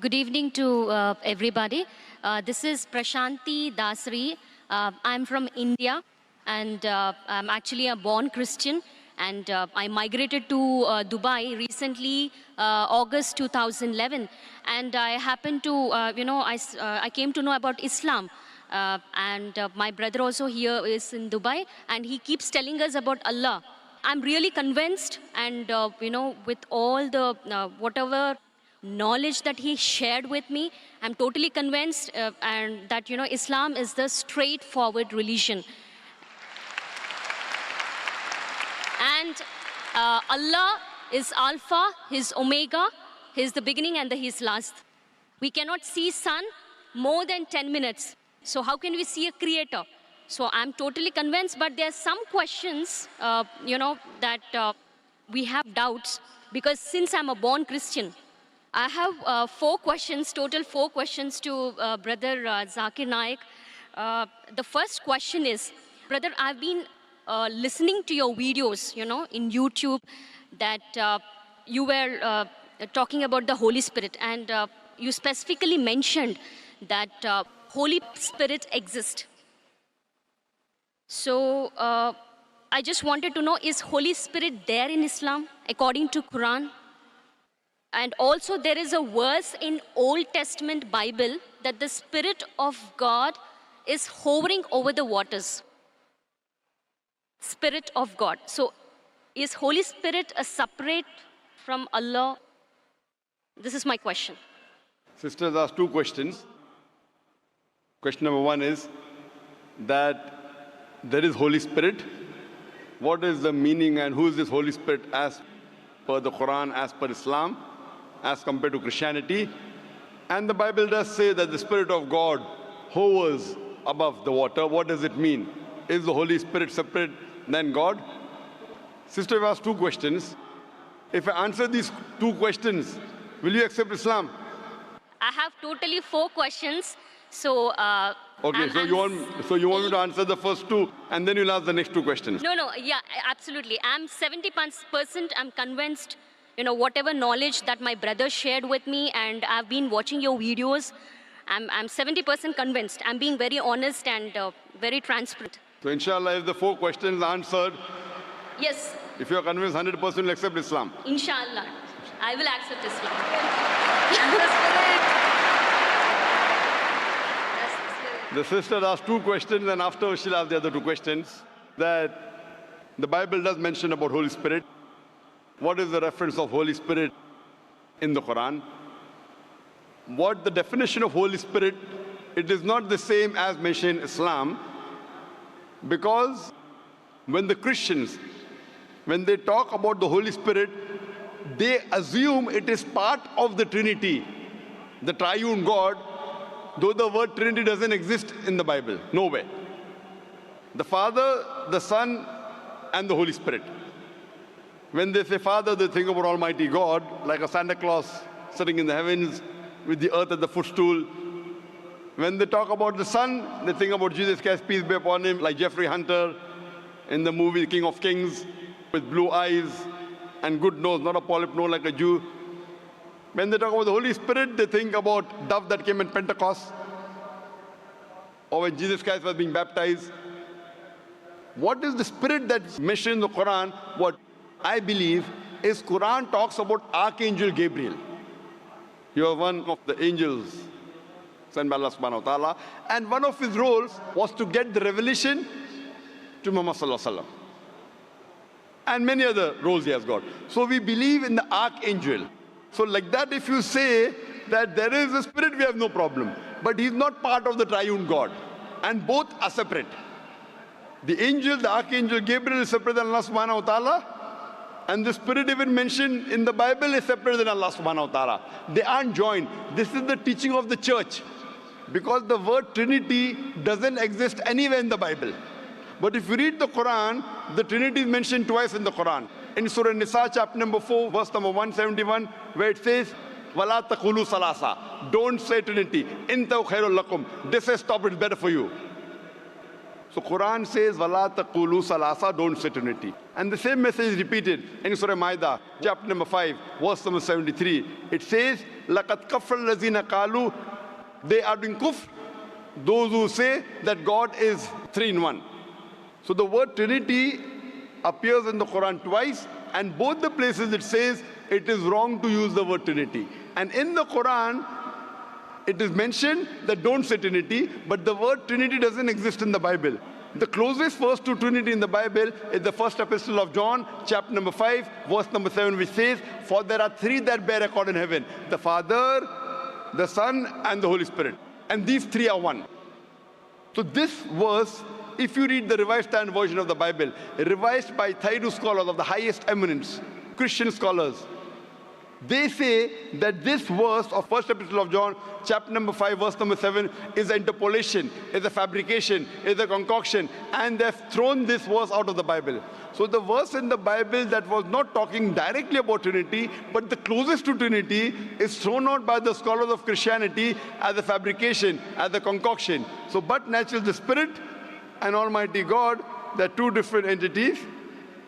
Good evening to everybody. This is Prashanti Dasri. I'm from India and I'm actually a born Christian, and I migrated to Dubai recently, August 2011. And I happened to, I came to know about Islam. And my brother also here is in Dubai, and he keeps telling us about Allah. I'm really convinced, and with all the whatever knowledge that he shared with me, I'm totally convinced, and that Islam is the straightforward religion. And Allah is Alpha, He's Omega, He's the beginning and He's last. We cannot see sun more than 10 minutes. So how can we see a creator? So I'm totally convinced, but there are some questions, that we have doubts, because since I'm a born Christian, I have total four questions to Brother Zakir Naik. The first question is, Brother, I've been listening to your videos, in YouTube, that you were talking about the Holy Spirit, and you specifically mentioned that Holy Spirit exists. So I just wanted to know, is Holy Spirit there in Islam according to Quran? And also there is a verse in Old Testament Bible that the Spirit of God is hovering over the waters. Spirit of God. So is Holy Spirit a separate from Allah? This is my question. Sisters asked two questions. Question number one is that there is Holy Spirit. What is the meaning and who is this Holy Spirit as per the Quran, as per Islam, as compared to Christianity? And the Bible does say that the Spirit of God hovers above the water. What does it mean? Is the Holy Spirit separate than God? Sister, I've asked two questions. If I answer these two questions, will you accept Islam? I have totally four questions. So okay, so you want me to answer the first two and then you'll ask the next two questions? No, yeah, absolutely. I'm 70%, I'm convinced, whatever knowledge that my brother shared with me, and I've been watching your videos, I'm 70% convinced. I'm being very honest and very transparent. So inshallah, if the four questions are answered, yes, if you're convinced 100%, you'll accept Islam. Inshallah, I will accept Islam. The sister asked two questions, and after she'll ask the other two questions. That the Bible does mention about Holy Spirit. What is the reference of Holy Spirit in the Quran? What the definition of Holy Spirit, it is not the same as mentioned in Islam, because when the Christians, when they talk about the Holy Spirit, they assume it is part of the Trinity, the triune God, though the word Trinity doesn't exist in the Bible, nowhere. The Father, the Son, and the Holy Spirit. When they say Father, they think about Almighty God, like a Santa Claus sitting in the heavens with the earth at the footstool. When they talk about the Son, they think about Jesus Christ, peace be upon him, like Jeffrey Hunter in the movie King of Kings, with blue eyes and good nose, not a polyp nose like a Jew. When they talk about the Holy Spirit, they think about dove that came in Pentecost, or when Jesus Christ was being baptized. What is the Spirit that's mentioned in the Quran? What I believe is Quran talks about Archangel Gabriel. You are one of the angels sent by Allah subhanahu wa ta'ala, and one of his roles was to get the revelation to Muhammad sallallahu alaihi wasallam. And many other roles he has got. So we believe in the Archangel. So like that, if you say that there is a Spirit, we have no problem. But he's not part of the triune God. And both are separate. The angel, the Archangel Gabriel is separate than Allah subhanahu wa ta'ala. And the Spirit even mentioned in the Bible is separate than Allah subhanahu wa ta'ala. They aren't joined. This is the teaching of the church. Because the word Trinity doesn't exist anywhere in the Bible. But if you read the Quran, the Trinity is mentioned twice in the Quran. In Surah Nisa, chapter number 4, verse number 171, where it says, وَلَا تَقُولُوا ثَلَاثَةً. Don't say Trinity. إِنْتَوْ خَيْرٌ لَكُمْ. This says, stop, it's better for you. So Quran says, وَلَا تَقُولُوا ثَلَاثَةً. Don't say Trinity. And the same message is repeated in Surah Maida, chapter number 5, verse number 73. It says, لَقَدْ كَفَّرَ الَّذِينَ قَالُوا, they are doing kufr, those who say that God is three in one. So the word Trinity appears in the Quran twice, and both the places it says it is wrong to use the word Trinity. And in the Quran, it is mentioned that don't say Trinity, but the word Trinity doesn't exist in the Bible. The closest verse to Trinity in the Bible is the first epistle of John, chapter number 5, verse number 7, which says, for there are three that bear record in heaven, the Father, the Son, and the Holy Spirit. And these three are one. So this verse, if you read the Revised Standard Version of the Bible, revised by Thayru scholars of the highest eminence, Christian scholars, they say that this verse of first epistle of John, chapter number 5, verse number 7, is an interpolation, is a fabrication, is a concoction, and they've thrown this verse out of the Bible. So the verse in the Bible that was not talking directly about Trinity, but the closest to Trinity, is thrown out by the scholars of Christianity as a fabrication, as a concoction. So but naturally the Spirit and Almighty God, they're two different entities.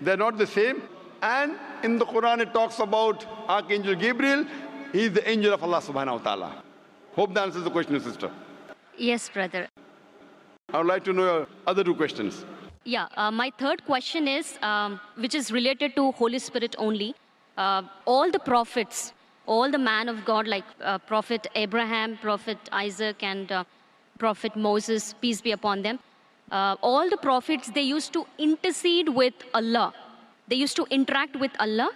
They're not the same. And in the Quran, it talks about Archangel Gabriel. He is the angel of Allah subhanahu wa ta'ala. Hope that answers the question, sister. Yes, brother. I would like to know your other two questions. Yeah, my third question is, which is related to Holy Spirit only. All the prophets, all the man of God, like Prophet Abraham, Prophet Isaac, and Prophet Moses, peace be upon them, all the prophets, they used to intercede with Allah. They used to interact with Allah.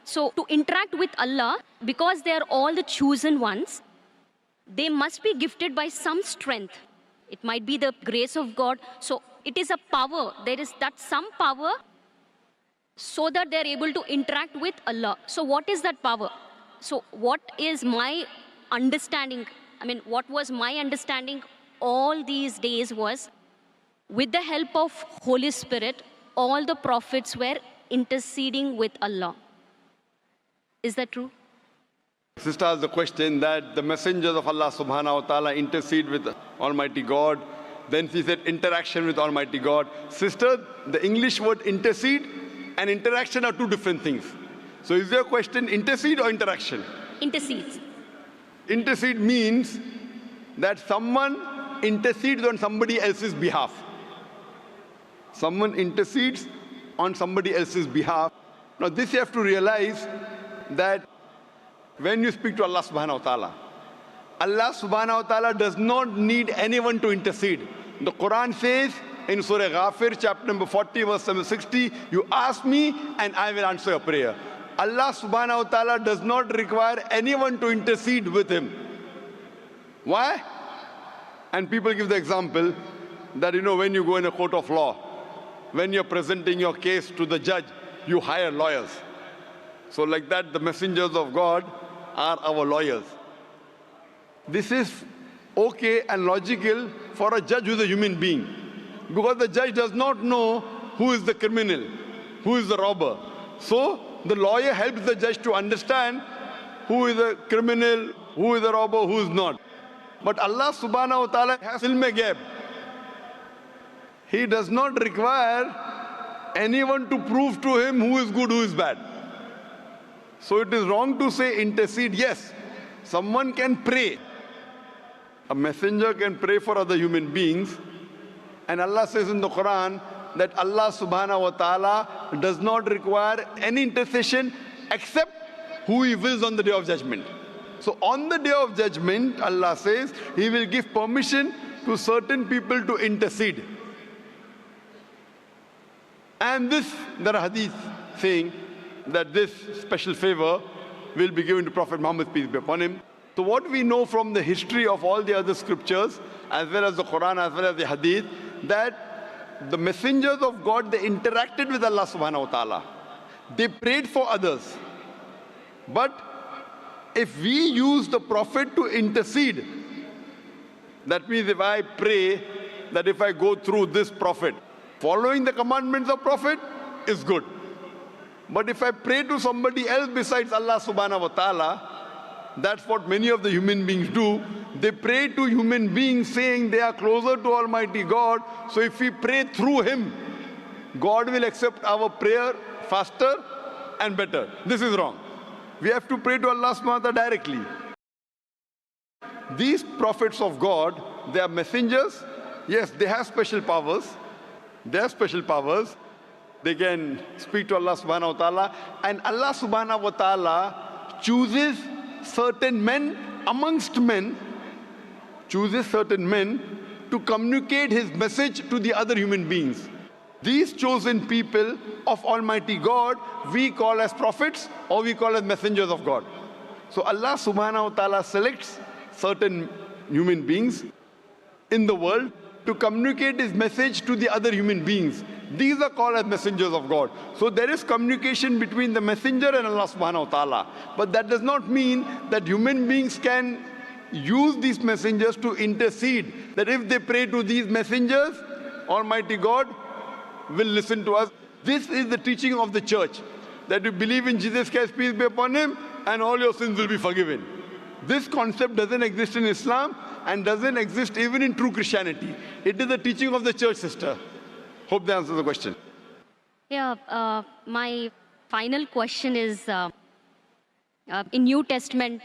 So to interact with Allah, because they are all the chosen ones, they must be gifted by some strength. It might be the grace of God. So it is a power. There is that some power so that they are able to interact with Allah. So what is that power? So what is my understanding? I mean, what was my understanding all these days was, with the help of Holy Spirit, all the prophets were interceding with Allah. Is that true? Sister asked the question that the messengers of Allah subhanahu wa ta'ala intercede with Almighty God. Then she said interaction with Almighty God. Sister, the English word intercede and interaction are two different things. So is your question intercede or interaction? Intercedes. Intercede means that someone intercedes on somebody else's behalf. Someone intercedes on somebody else's behalf. Now this you have to realize that when you speak to Allah subhanahu wa ta'ala does not need anyone to intercede. The Quran says in Surah Ghafir, chapter number 40, verse number 60, you ask me and I will answer your prayer. Allah subhanahu wa ta'ala does not require anyone to intercede with him. Why? And people give the example that, when you go in a court of law, when you're presenting your case to the judge, you hire lawyers. So like that, the messengers of God are our lawyers. This is okay and logical for a judge who is a human being, because the judge does not know who is the criminal, who is the robber. So the lawyer helps the judge to understand who is a criminal, who is a robber, who is not. But Allah subhanahu wa ta'ala has ilm-e-ghaib. He does not require anyone to prove to him who is good, who is bad. So it is wrong to say intercede. Yes, someone can pray. A messenger can pray for other human beings. And Allah says in the Quran that Allah subhanahu wa ta'ala does not require any intercession except who He wills on the Day of Judgment. So on the Day of Judgment, Allah says He will give permission to certain people to intercede. And there are hadith saying that this special favor will be given to Prophet Muhammad, peace be upon him. So what we know from the history of all the other scriptures, as well as the Quran, as well as the hadith, that the messengers of God, they interacted with Allah subhanahu wa ta'ala. They prayed for others. But if we use the Prophet to intercede, that means if I pray that if I go through this Prophet, following the commandments of Prophet is good. But if I pray to somebody else besides Allah subhanahu wa ta'ala, that's what many of the human beings do. They pray to human beings saying they are closer to Almighty God. So if we pray through Him, God will accept our prayer faster and better. This is wrong. We have to pray to Allah subhanahu wa ta'ala directly. these prophets of God, they are messengers. Yes, they have special powers. They have special powers. They can speak to Allah subhanahu wa ta'ala. And Allah subhanahu wa ta'ala chooses certain men amongst men, chooses certain men to communicate his message to the other human beings. These chosen people of Almighty God, we call as prophets or we call as messengers of God. So Allah subhanahu wa ta'ala selects certain human beings in the world to communicate his message to the other human beings. These are called as messengers of God. So there is communication between the messenger and Allah subhanahu wa ta'ala. But that does not mean that human beings can use these messengers to intercede. That if they pray to these messengers, Almighty God will listen to us. This is the teaching of the church. That you believe in Jesus Christ, peace be upon him, and all your sins will be forgiven. This concept doesn't exist in Islam and doesn't exist even in true Christianity. It is the teaching of the church, sister. Hope that answers the question. Yeah, my final question is, in New Testament,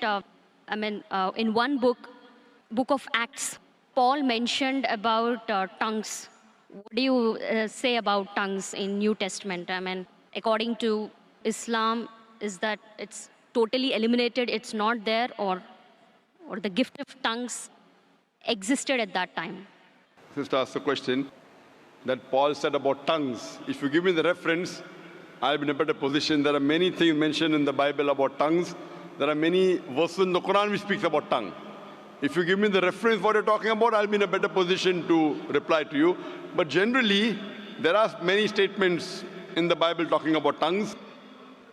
in one book of Acts, Paul mentioned about tongues. What do you say about tongues in New Testament? I mean, according to Islam, is that it's totally eliminated, it's not there, or the gift of tongues existed at that time? Sister asked the question that Paul said about tongues. If you give me the reference, I'll be in a better position. There are many things mentioned in the Bible about tongues. There are many verses in the Quran which speaks about tongue. If you give me the reference what you're talking about, I'll be in a better position to reply to you. But generally, there are many statements in the Bible talking about tongues.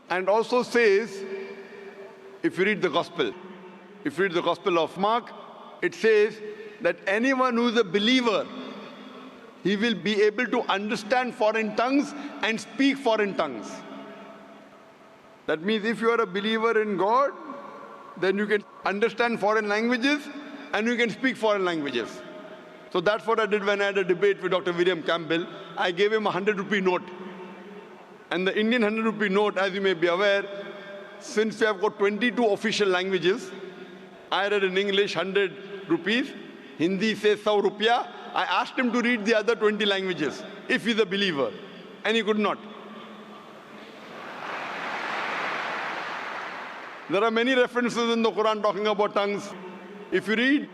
And also says, if you read the Gospel of Mark, it says that anyone who is a believer, he will be able to understand foreign tongues and speak foreign tongues. That means if you are a believer in God, then you can understand foreign languages and you can speak foreign languages. So that's what I did when I had a debate with Dr. William Campbell. I gave him a 100-rupee note. And the Indian 100-rupee note, as you may be aware, since we have got 22 official languages, I read in English 100 rupees, Hindi says 100 rupiah. I asked him to read the other 20 languages, if he's a believer, and he could not. There are many references in the Quran talking about tongues. If you read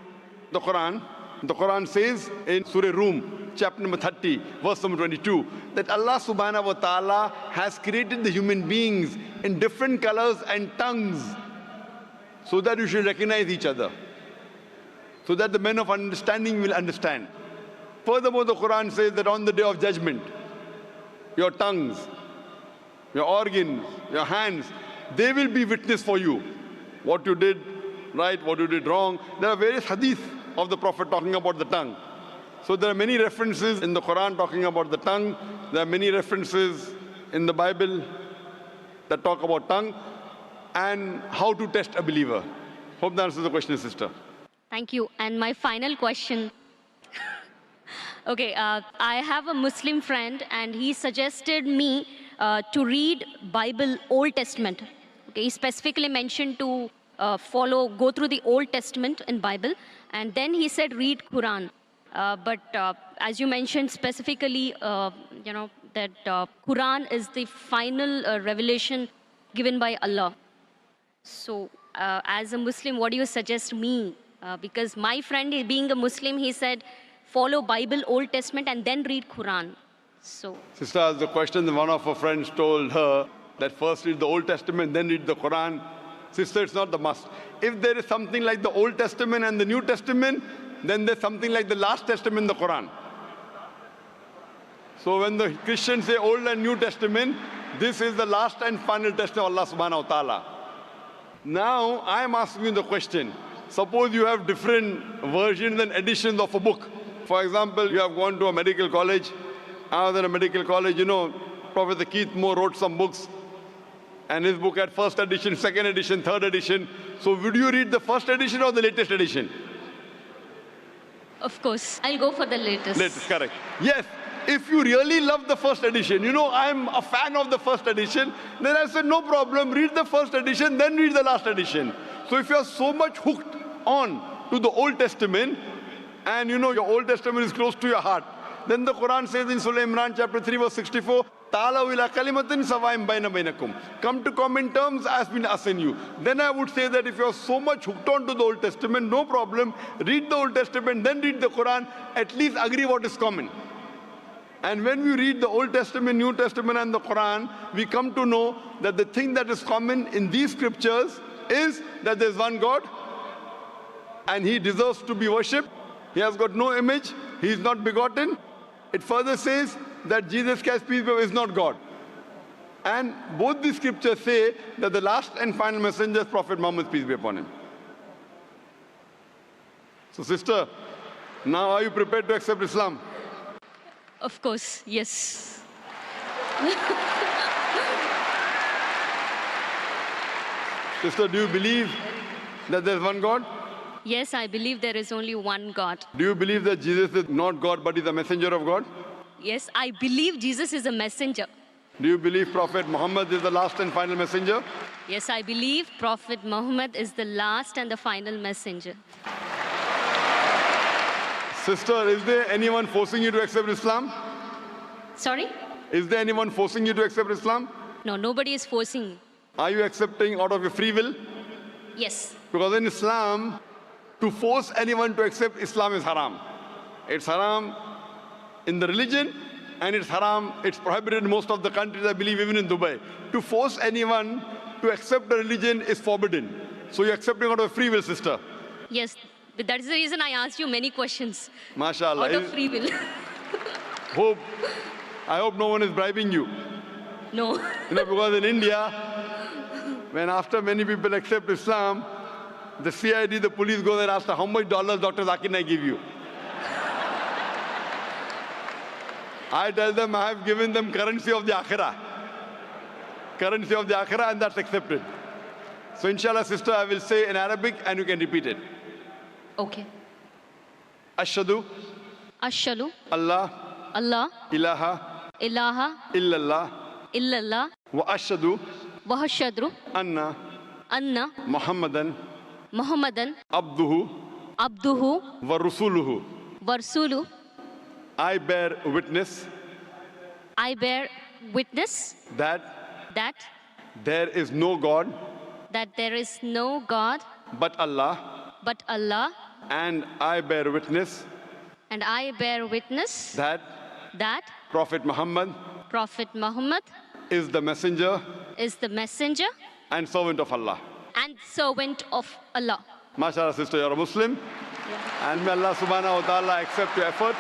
the Quran says in Surah Rum, chapter number 30, verse number 22, that Allah subhanahu wa ta'ala has created the human beings in different colors and tongues so that you should recognize each other, so that the men of understanding will understand. Furthermore, the Quran says that on the day of judgment, your tongues, your organs, your hands, they will be witness for you. What you did right, what you did wrong. There are various hadith of the Prophet talking about the tongue. So there are many references in the Quran talking about the tongue. There are many references in the Bible that talk about tongue and how to test a believer. Hope that answers the question, sister. Thank you. And my final question. Okay, I have a Muslim friend and he suggested me to read Bible Old Testament. Okay, he specifically mentioned to go through the Old Testament in Bible, and then he said read Quran. But as you mentioned specifically, that Quran is the final revelation given by Allah. So as a Muslim, what do you suggest me? Because my friend, being a Muslim, he said, follow Bible, Old Testament, and then read Quran. So, sister asked the question, one of her friends told her that first read the Old Testament, then read the Quran. Sister, it's not the must. If there is something like the Old Testament and the New Testament, then there's something like the last testament, the Quran. So when the Christians say Old and New Testament, this is the last and final testament of Allah subhanahu wa ta'ala. Now, I'm asking you the question. Suppose you have different versions and editions of a book. For example, you have gone to a medical college. I was in a medical college, Professor Keith Moore wrote some books. And his book had first edition, second edition, third edition. So would you read the first edition or the latest edition? Of course, I'll go for the latest. Latest, correct. Yes, if you really love the first edition, I'm a fan of the first edition, then I said, no problem, read the first edition, then read the last edition. So if you're so much hooked on to the Old Testament, and you know your Old Testament is close to your heart, then the Quran says in Surah Imran chapter 3 verse 64, Ta'alaw ila kalimatin sawaim baina bainakum. Come to common terms as been assigned you. Then I would say that if you're so much hooked on to the Old Testament, no problem. Read the Old Testament, then read the Quran. At least agree what is common. And when we read the Old Testament, New Testament and the Quran, we come to know that the thing that is common in these scriptures is that there's one God and He deserves to be worshipped. He has got no image. He is not begotten. It further says that Jesus Christ, peace be upon him, is not God. And both the scriptures say that the last and final messenger is Prophet Muhammad, peace be upon him. So sister, now are you prepared to accept Islam? Of course, yes. Sister, do you believe that there's one God? Yes, I believe there is only one God. Do you believe that Jesus is not God but is a messenger of God? Yes, I believe Jesus is a messenger. Do you believe Prophet Muhammad is the last and final messenger? Yes, I believe Prophet Muhammad is the last and the final messenger. Sister, is there anyone forcing you to accept Islam? Sorry? Is there anyone forcing you to accept Islam? No, nobody is forcing me. Are you accepting out of your free will? Yes. Because in Islam, to force anyone to accept Islam is haram. It's haram in the religion, and it's haram, it's prohibited in most of the countries, I believe even in Dubai. To force anyone to accept a religion is forbidden. So you're accepting out of free will, sister. Yes, but that is the reason I asked you many questions. MashaAllah. Out of free will. I hope no one is bribing you. No. You know, because in India, when after many people accept Islam, the CID, the police go there and ask, how much dollars Dr. Zakir Naik give you? I tell them I have given them currency of the Akhirah. Currency of the Akhirah, and that's accepted. So inshallah, sister, I will say in Arabic and you can repeat it. Okay. Ashhadu Ashhadu Allah Allah ilaha ilaha illallah illallah wa ashhadu wa ashhadu anna anna Muhammadan Muhammadan abduhu abduhu wa rasuluhu. wa rasuluhu. I bear witness I bear witness that that there is no God there is no God but Allah, but Allah, and I bear witness and I bear witness that that Prophet Muhammad Prophet Muhammad is the messenger is the messenger and servant of Allah. and servant of Allah. MashaAllah, sister, you're a Muslim. And may Allah subhanahu wa ta'ala accept your effort.